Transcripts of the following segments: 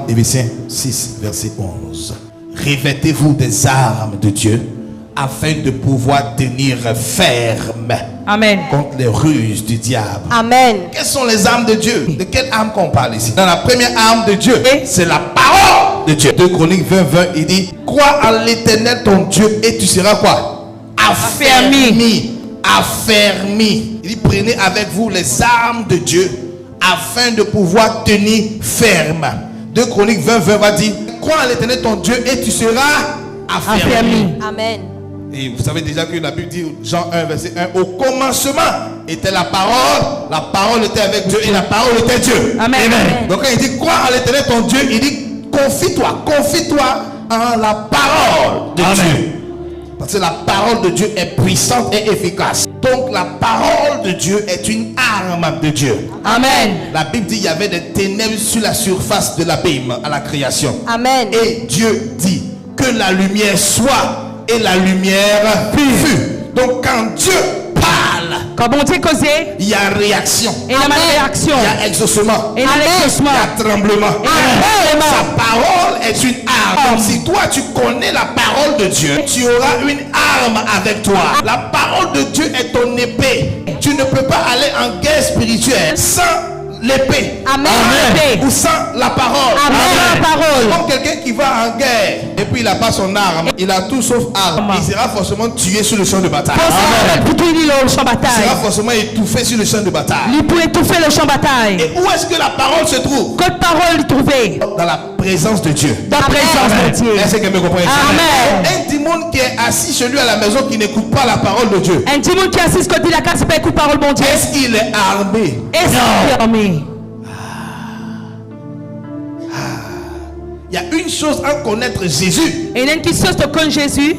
Éphésiens 6, verset 11. Revêtez-vous des armes de Dieu afin de pouvoir tenir ferme. Amen. Contre les ruses du diable. Amen. Quelles sont les armes de Dieu? De quelle arme qu'on parle ici? Dans la première arme de Dieu, c'est la parole de Dieu. 2 Chroniques 20, 20, il dit: crois en l'Éternel ton Dieu et tu seras quoi? Affermi. Affermi. Il dit: prenez avec vous les armes de Dieu afin de pouvoir tenir ferme. 2 Chroniques 20, 20 va dire: crois en l'Éternel ton Dieu et tu seras affermi. Amen. Et vous savez déjà que la Bible dit, Jean 1, verset 1, au commencement était la parole était avec Dieu et la parole était Dieu. Amen. Amen. Donc quand il dit crois en l'Éternel ton Dieu, il dit confie-toi en la parole de Dieu. Parce que la parole de Dieu est puissante et efficace. Donc la parole de Dieu est une arme de Dieu. Amen. La Bible dit il y avait des ténèbres sur la surface de l'abîme à la création. Amen. Et Dieu dit que la lumière soit et la lumière fut. Donc quand Dieu parle, Quand bon Dieu causait, il y a réaction, il y a ma réaction. il y a exaucement, Et il y a l'exaucement. il y a tremblement. Sa parole est une arme. Donc, si toi tu connais la parole de Dieu, tu auras une arme avec toi. La parole de Dieu est ton épée. Tu ne peux pas aller en guerre spirituelle sans l'épée. Amen. Ou sans la parole. Amen. La parole. Comme quelqu'un qui va en guerre et puis il n'a pas son arme, il a tout sauf arme, il sera forcément tué sur le champ de bataille. Il sera forcément étouffé sur le champ de bataille. Il peut étouffer le champ de bataille. Et où est-ce que la parole se trouve? Quelle parole trouver? Dans la présence de Dieu. Dans la présence de Dieu. Est-ce que me comprenez? Amen. Un démon qui est assis chez lui à la maison qui n'écoute pas la parole de Dieu, Un démon qui assiste quand il a cassé pas écoute parole bon Dieu. est-ce qu'il est armé? Est-ce qu'il est armé? Il y a une chose à connaître Jésus Et il y a une chose de connaître Jésus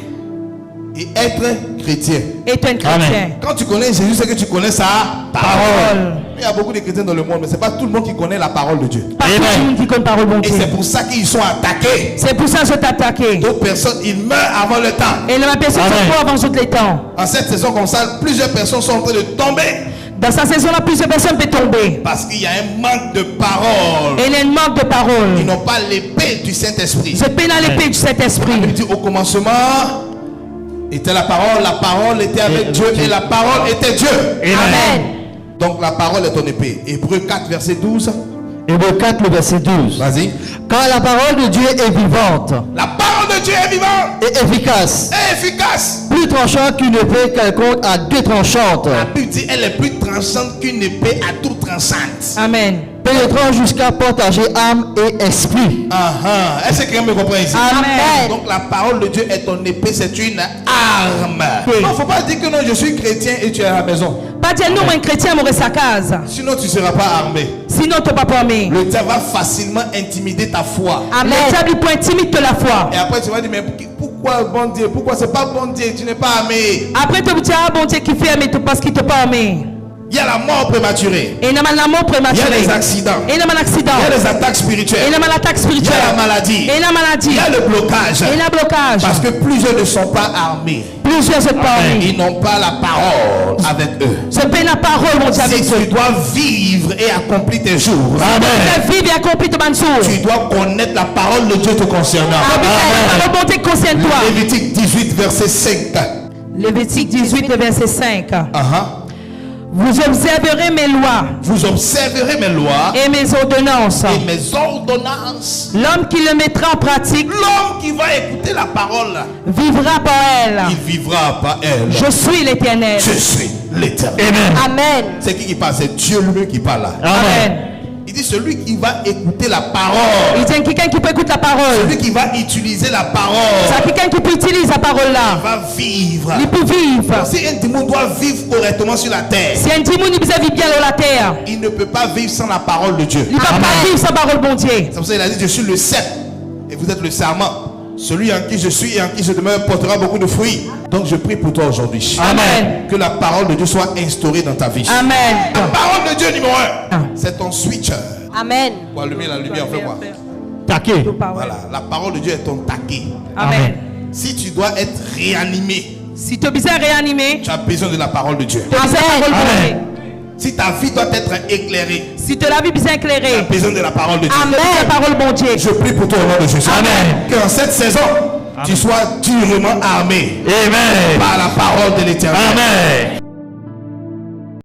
et être chrétien. est un chrétien. Quand tu connais Jésus, c'est que tu connais sa parole. Il y a beaucoup de chrétiens dans le monde, mais ce n'est pas tout le monde qui connaît la parole de Dieu. Pas tout le monde qui connaît parole bon Et Dieu. c'est pour ça qu'ils sont attaqués. C'est pour ça que je t'ai attaqué. D'autres personnes, ils meurent avant le temps. Et la personne se trouve avant toutes les temps. En cette saison comme ça, plusieurs personnes sont en train de tomber. Dans sa saison-là, plusieurs personnes peuvent tomber. Parce qu'il y a un manque de parole. Et il y a un manque de parole. Ils n'ont pas l'épée du Saint-Esprit. Je peine à l'épée du Saint-Esprit. Il dit au commencement était la parole était avec Dieu et la parole était Dieu. Amen. Donc la parole est ton épée. Hébreux 4, verset 12. Hébreux 4, le verset 12. Vas-y. Car la parole de Dieu est vivante La parole de Dieu est vivante et efficace, et efficace. plus tranchante qu'une épée quelconque à deux tranchantes, La Bible dit elle est plus tranchante qu'une épée à tout tranchante. Amen. pénétrant jusqu'à partager âme et esprit. Est-ce que quelqu'un me comprend ici? Amen. Donc la parole de Dieu est ton épée, c'est une arme. Oui. Non, il ne faut pas dire que non, je suis chrétien et tu es à la maison. Pas dire nous, un chrétien, mourir sa case. Sinon tu ne seras pas armé. Sinon, tu n'es pas armé. Le diable va facilement intimider ta foi. Amen. Le diable il peut intimider la foi. Et après tu vas dire, mais pourquoi bon Dieu? Pourquoi c'est pas bon Dieu? Tu n'es pas armé. Après, tu vas dire, ah bon Dieu qui fait armé, parce qu'il ne t'a pas armé. Il y a la mort prématurée. Et il y a la mort Il y prématurée. a les accidents. Et il y a l'accident. Il y a les attaques Et spirituelles. il y a l'attaque Il y spirituelle. a la maladie. Et la maladie. Il y a le blocage. Et la blocage. Parce que plusieurs ne sont pas armés. Plusieurs se parlent. Ils n'ont pas la parole avec eux. Je paie la parole, mon Dieu, avec Si eux. tu dois vivre et accomplir tes jours, Je vis et accomplis de Mansour. tu dois connaître la parole de Dieu te concernant. La bonté concerne toi. Lévitique 18, verset 5. Lévitique 18, le verset 5. Vous observerez mes lois Vous observerez mes lois et mes ordonnances. et mes ordonnances. L'homme qui le mettra en pratique L'homme qui va écouter la parole, vivra par elle. il vivra par elle. Je suis l'Éternel. Je suis l'Éternel. Amen. C'est qui parle? C'est Dieu lui qui parle là. Amen. Il dit celui qui va écouter la parole, Il dit quelqu'un qui peut écouter la parole. celui qui va utiliser la C'est parole, quelqu'un qui peut utiliser la parole là. va vivre. Il peut vivre. Si un démon doit vivre correctement sur la terre, Si un démon il vit bien dans la terre, il ne peut pas vivre sans la parole de Dieu. il ne peut pas vivre sans parole bon Dieu. C'est pour ça qu'il a dit je suis le cep et vous êtes le serment. Celui en qui je suis et en qui je demeure portera beaucoup de fruits. Donc je prie pour toi aujourd'hui. Amen. Que la parole de Dieu soit instaurée dans ta vie. Amen. La parole de Dieu numéro 1, c'est ton switcher. Amen. Pour allumer la lumière, fais-moi. Taquet. Voilà, la parole de Dieu est ton taquet. Amen. Si tu dois être réanimé, Si tu as besoin de réanimer, tu as besoin de la parole de Dieu. tu as besoin de la parole bon Dieu. Si ta vie doit être éclairée, Si tu la vie bien tu as éclairée. besoin de la parole de Dieu. Amen. La parole bon Dieu. Je prie pour toi au nom de Jésus. Amen. Que en cette saison, tu sois durement armé Amen. par la parole de l'Éternel. Amen.